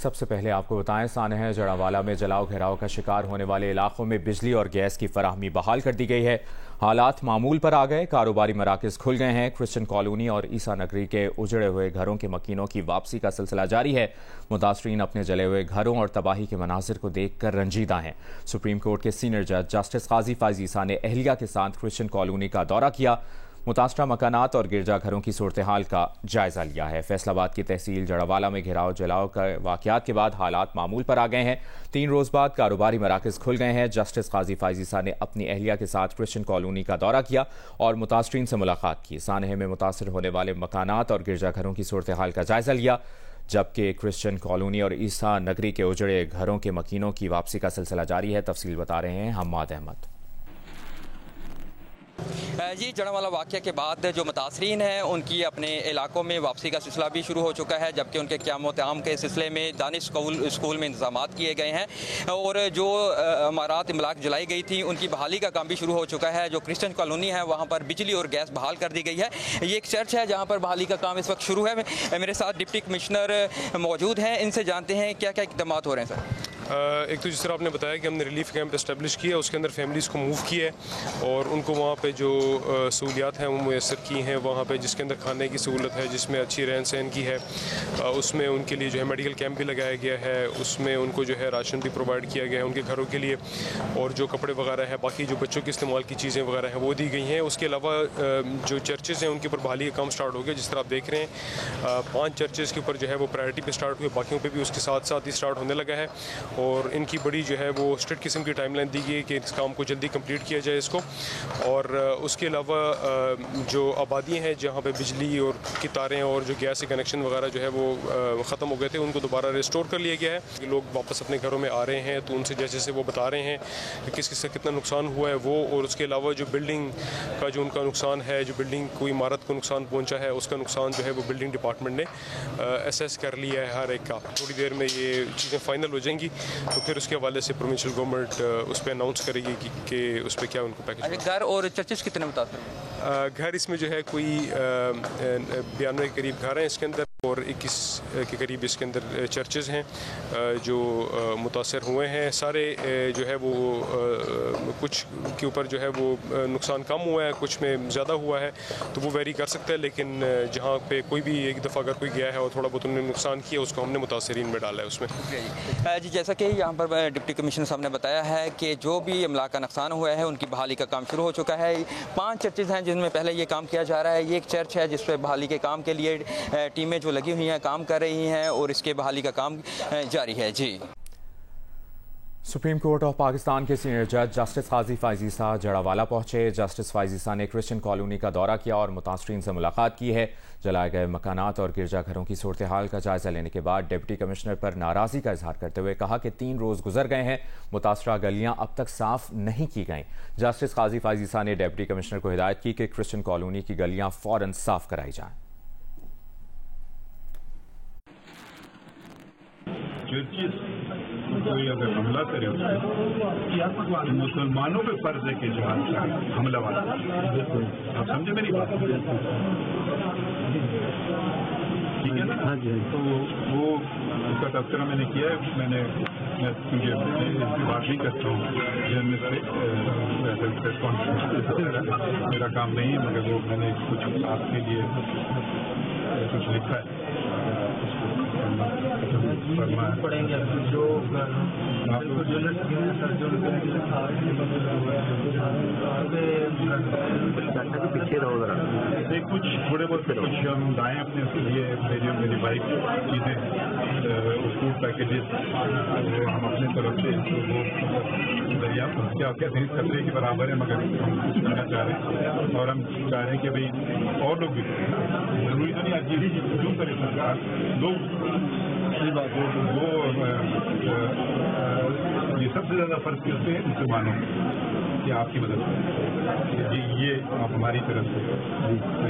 سب سے پہلے آپ کو بتائیں سانحہ جڑاوالا میں جلاؤ گھیراؤ کا شکار ہونے والے علاقوں میں بجلی اور گیس کی فراہمی بحال کر دی گئی ہے۔ حالات معمول پر آ گئے، کاروباری مراکز کھل گئے ہیں۔ کرسچن کالونی اور عیسیٰ نگری کے اجڑے ہوئے گھروں کے مکینوں کی واپسی کا سلسلہ جاری ہے۔ متاثرین اپنے جلے ہوئے گھروں اور تباہی کے مناظر کو دیکھ کر رنجیدہ ہیں۔ سپریم کورٹ کے سینئر جج جسٹس قاضی فائز عیسیٰ نے اہلیہ کے ساتھ کرسچن کالونی کا دورہ کیا، متاثرہ مکانات اور گرجا گھروں کی صورتحال کا جائزہ لیا ہے۔ فیصل آباد کی تحصیل جڑاوالا میں گھیراؤ جلاؤ کا واقعات کے بعد حالات معمول پر آ گئے ہیں۔ 3 روز بعد کاروباری مراکز کھل گئے ہیں۔ جسٹس قاضی فائز عیسیٰ نے اپنی اہلیہ کے ساتھ کرسچن کالونی کا دورہ کیا اور متاثرین سے ملاقات کی۔ سانحہ میں متاثر ہونے والے مکانات اور گرجا گھروں کی صورتحال کا جائزہ لیا، جبکہ کرسچن کالونی اور عیسیٰ نگری کے اجڑے گھروں کے مکینوں کی واپسی کا سلسلہ جاری ہے۔ تفصیل بتا رہے ہیں حماد احمد۔ جی، جڑاوالا واقعہ کے بعد جو متاثرین ہیں ان کی اپنے علاقوں میں واپسی کا سلسلہ بھی شروع ہو چکا ہے، جبکہ ان کے قیام و طعام کے سلسلے میں دانش اسکول میں انتظامات کیے گئے ہیں اور جو عمارات املاک جلائی گئی تھیں ان کی بحالی کا کام بھی شروع ہو چکا ہے۔ جو کرسچن کالونی ہے وہاں پر بجلی اور گیس بحال کر دی گئی ہے۔ یہ ایک چرچ ہے جہاں پر بحالی کا کام اس وقت شروع ہے۔ میرے ساتھ ڈپٹی کمشنر موجود ہیں، ان سے جانتے ہیں کیا کیا اقدامات ہو رہے ہیں سر۔ ایک تو جس طرح آپ نے بتایا کہ ہم نے ریلیف کیمپ اسٹیبلش کیا، اس کے اندر فیملیز کو موو کیا ہے اور ان کو وہاں پہ جو سہولیات ہیں وہ میسر کی ہیں، وہاں پہ جس کے اندر کھانے کی سہولت ہے، جس میں اچھی رہن سہن کی ہے، اس میں ان کے لیے جو ہے میڈیکل کیمپ بھی لگایا گیا ہے، اس میں ان کو جو ہے راشن بھی پرووائڈ کیا گیا ہے ان کے گھروں کے لیے، اور جو کپڑے وغیرہ ہے، باقی جو بچوں کے استعمال کی چیزیں وغیرہ ہیں وہ دی گئی ہیں۔ اس کے علاوہ جو چرچز ہیں ان کے اوپر بحالی کا کام سٹارٹ ہو گیا، جس طرح آپ دیکھ رہے ہیں 5 چرچز کے اوپر جو ہے وہ پرائرٹی پہ سٹارٹ ہوئے، باقیوں پہ بھی اس کے ساتھ ساتھ ہی سٹارٹ ہونے لگا ہے اور ان کی بڑی جو ہے وہ اسٹریٹ قسم کی ٹائم لائن دی گئی ہے کہ اس کام کو جلدی کمپلیٹ کیا جائے اس کو۔ اور اس کے علاوہ جو آبادیاں ہیں جہاں پہ بجلی اور کی تاریں اور جو گیس کے کنیکشن وغیرہ جو ہے وہ ختم ہو گئے تھے، ان کو دوبارہ ریسٹور کر لیا گیا ہے کہ لوگ واپس اپنے گھروں میں آ رہے ہیں، تو ان سے جیسے وہ بتا رہے ہیں کہ کس سے کتنا نقصان ہوا ہے وہ، اور اس کے علاوہ جو بلڈنگ کا جو ان کا نقصان ہے، جو بلڈنگ کوئی عمارت کو نقصان پہنچا ہے، اس کا نقصان جو ہے وہ بلڈنگ ڈپارٹمنٹ نے اسیس کر لیا ہے ہر ایک کا۔ تھوڑی دیر میں یہ چیزیں فائنل ہو جائیں گی تو پھر اس کے حوالے سے پروونشل گورنمنٹ اس پہ اناؤنس کرے گی کہ اس پہ کیا ان کو پیکج۔ گھر اور چرچز کتنے متاثر ہیں؟ گھر اس میں جو ہے کوئی 92 کے قریب گھر ہیں اس کے اندر اور 21 کے قریب اس کے اندر چرچز ہیں جو متاثر ہوئے ہیں۔ سارے جو ہے وہ کچھ کے اوپر جو ہے وہ نقصان کم ہوا ہے، کچھ میں زیادہ ہوا ہے، تو وہ ویری کر سکتا ہے، لیکن جہاں پہ کوئی بھی ایک دفعہ اگر کوئی گیا ہے اور تھوڑا بہت انہوں نے نقصان کیا اس کو ہم نے متاثرین میں ڈالا ہے اس میں۔ جی، جیسا کہ یہاں پر ڈپٹی کمشنر صاحب نے بتایا ہے کہ جو بھی املاک کا نقصان ہوا ہے ان کی بحالی کا کام شروع ہو چکا ہے۔ 5 چرچز ہیں جن میں پہلے یہ کام کیا جا رہا ہے۔ یہ ایک چرچ ہے جس پہ بحالی کے کام کے لیے ٹیمیں جو لگی ہوئی ہیں کام کر رہی ہیں اور اس کے بحالی کا کام جاری ہے۔ جی، سپریم کورٹ آف پاکستان کے سینئر جج جسٹس قاضی فائز عیسیٰ جڑاوالا پہنچے۔ جسٹس فائز عیسیٰ نے کرسچن کالونی کا دورہ کیا اور متاثرین سے ملاقات کی ہے۔ جلائے گئے مکانات اور گرجا گھروں کی صورتحال کا جائزہ لینے کے بعد ڈپٹی کمشنر پر ناراضی کا اظہار کرتے ہوئے کہا کہ 3 روز گزر گئے ہیں، متاثرہ گلیاں اب تک صاف نہیں کی گئیں۔ جسٹس قاضی فائز عیسیٰ نے ڈپٹی کمشنر کو ہدایت کی کہ کرسچن کالونی کی گلیاں فوراً صاف کرائی جائیں۔ کوئی اگر حملہ کرے مسلمانوں پہ فرض ہے کہ جہاد حملہ والا، آپ سمجھے میری بات؟ ٹھیک ہے نا؟ تو وہ اس کا تذکرہ میں نے کیا ہے، میں کیونکہ اس کی بات نہیں کرتا ہوں میرا کام نہیں ہے، مگر وہ میں نے کچھ آپ کے لیے کچھ لکھا ہے۔ پیچھے رہو ذرا، کچھ تھوڑے بہت کچھ ہم لائیں اپنے اس کے لیے، میری بائک چیزیں، فوڈ پیکیجز وہ ہم اپنے طرف سے وہ دریافت کیا کہتے ہیں خطرے کے برابر ہے، مگر ہم کچھ کرنا چاہ رہے ہیں اور ہم چاہ رہے ہیں کہ بھائی اور لوگ بھی ضروری تو نہیں آج کیوں کرے سرکار، لوگ وہ یہ سب سے زیادہ فرض کرتے ہیں مسلمانوں کہ آپ کی مدد کریں، جی یہ آپ ہماری طرف سے،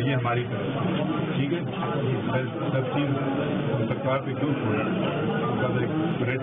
یہ ہماری طرف سے، ٹھیک ہے؟ سب چیز سرکار پہ کیوں چھوڑا؟ ریڈ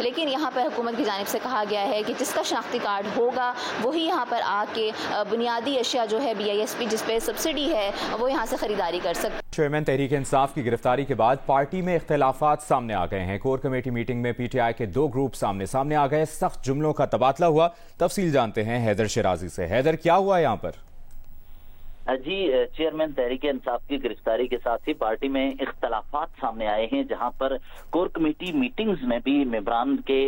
لیکن یہاں پر حکومت کی جانب سے کہا گیا ہے کہ جس کا شناختی کارڈ ہوگا وہی یہاں پر آ کے بنیادی اشیاء جو ہے BISP جس پہ سبسڈی ہے وہ یہاں سے خریداری کر سکتے۔ چیئرمین تحریک انصاف کی گرفتاری کے بعد پارٹی میں اختلافات سامنے آ گئے ہیں۔ کور کمیٹی میٹنگ میں PTI کے 2 گروپ سامنے آ گئے، سخت جملوں کا تبادلہ ہوا۔ تفصیل جانتے ہیں حیدر شیرازی سے۔ حیدر، کیا ہوا یہاں پر؟ جی، چیئرمین تحریک انصاف کی گرفتاری کے ساتھ ہی پارٹی میں اختلافات سامنے آئے ہیں، جہاں پر کور کمیٹی میٹنگز میں بھی ممبران کے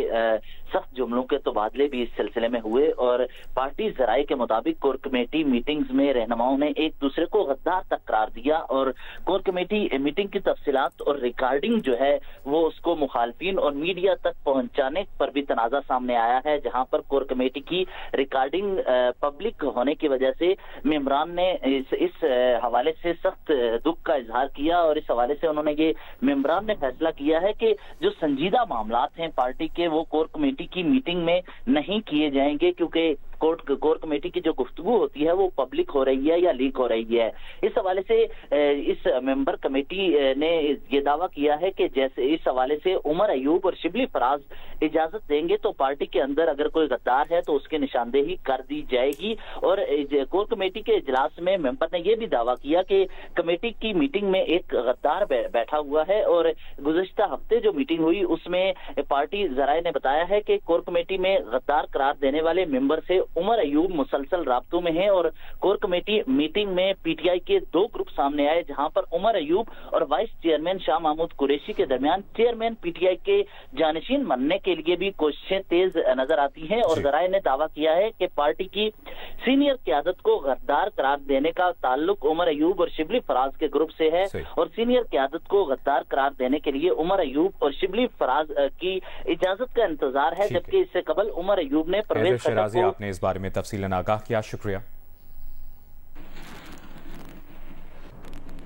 سخت جملوں کے تبادلے بھی اس سلسلے میں ہوئے، اور پارٹی ذرائع کے مطابق کور کمیٹی میٹنگز میں رہنماؤں نے ایک دوسرے کو غدار تک قرار دیا، اور کور کمیٹی میٹنگ کی تفصیلات اور ریکارڈنگ جو ہے وہ اس کو مخالفین اور میڈیا تک پہنچانے پر بھی تنازع سامنے آیا ہے، جہاں پر کور کمیٹی کی ریکارڈنگ پبلک ہونے کی وجہ سے ممبران نے اس حوالے سے سخت دکھ کا اظہار کیا، اور اس حوالے سے انہوں نے یہ ممبران نے فیصلہ کیا ہے کہ جو سنجیدہ معاملات ہیں پارٹی کے وہ کور کمیٹی کی میٹنگ میں نہیں کیے جائیں گے، کیونکہ کور کمیٹی کی جو گفتگو ہوتی ہے وہ پبلک ہو رہی ہے یا لیک ہو رہی ہے۔ اس حوالے سے اس ممبر کمیٹی نے یہ دعویٰ کیا ہے کہ جیسے اس حوالے سے عمر ایوب اور شبلی فراز اجازت دیں گے تو پارٹی کے اندر اگر کوئی غدار ہے تو اس کی نشاندہی کر دی جائے گی، اور کور کمیٹی کے اجلاس میں ممبر نے یہ بھی دعویٰ کیا کہ کمیٹی کی میٹنگ میں ایک غدار بیٹھا ہوا ہے، اور گزشتہ ہفتے جو میٹنگ ہوئی اس میں پارٹی ذرائع نے بتایا ہے کہ کور کمیٹی میں غدار قرار دینے والے ممبر سے عمر ایوب مسلسل رابطوں میں ہیں، اور کور کمیٹی میٹنگ میں PTI کے 2 گروپ سامنے آئے، جہاں پر عمر ایوب اور وائس چیئرمین شاہ محمود قریشی کے درمیان چیئرمین PTI کے جانشین بننے کے لیے بھی کوششیں تیز نظر آتی ہیں، اور ذرائع نے دعویٰ کیا ہے کہ پارٹی کی سینئر قیادت کو غدار قرار دینے کا تعلق عمر ایوب اور شبلی فراز کے گروپ سے ہے، اور سینئر قیادت کو غدار قرار دینے کے لیے عمر ایوب اور شبلی فراز کی اجازت کا انتظار ہے، جبکہ اس سے قبل عمر ایوب نے پرویز شیرازی آپ نے اس بارے میں تفصیلاً آگاہ کیا، شکریہ۔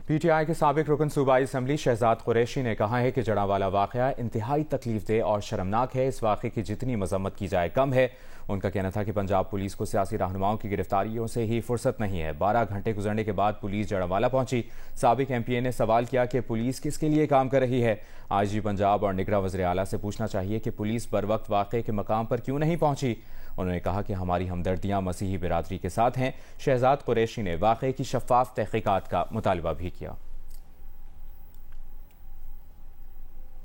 PTI کے سابق رکن صوبائی اسمبلی شہزاد قریشی نے کہا ہے کہ جڑاوالا واقعہ انتہائی تکلیف دہ اور شرمناک ہے، اس واقعے کی جتنی مذمت کی جائے کم ہے۔ ان کا کہنا تھا کہ پنجاب پولیس کو سیاسی رہنماؤں کی گرفتاریوں سے ہی فرصت نہیں ہے۔ 12 گھنٹے گزرنے کے بعد پولیس جڑاوالا پہنچی۔ سابق MPA نے سوال کیا کہ پولیس کس کے لیے کام کر رہی ہے۔ IG پنجاب اور نگراں وزیر اعلیٰ سے پوچھنا چاہیے کہ پولیس بر وقت واقعے کے مقام پر کیوں نہیں پہنچی۔ انہوں نے کہا کہ ہماری ہمدردیاں مسیحی برادری کے ساتھ ہیں۔ شہزاد قریشی نے واقعے کی شفاف تحقیقات کا مطالبہ بھی کیا۔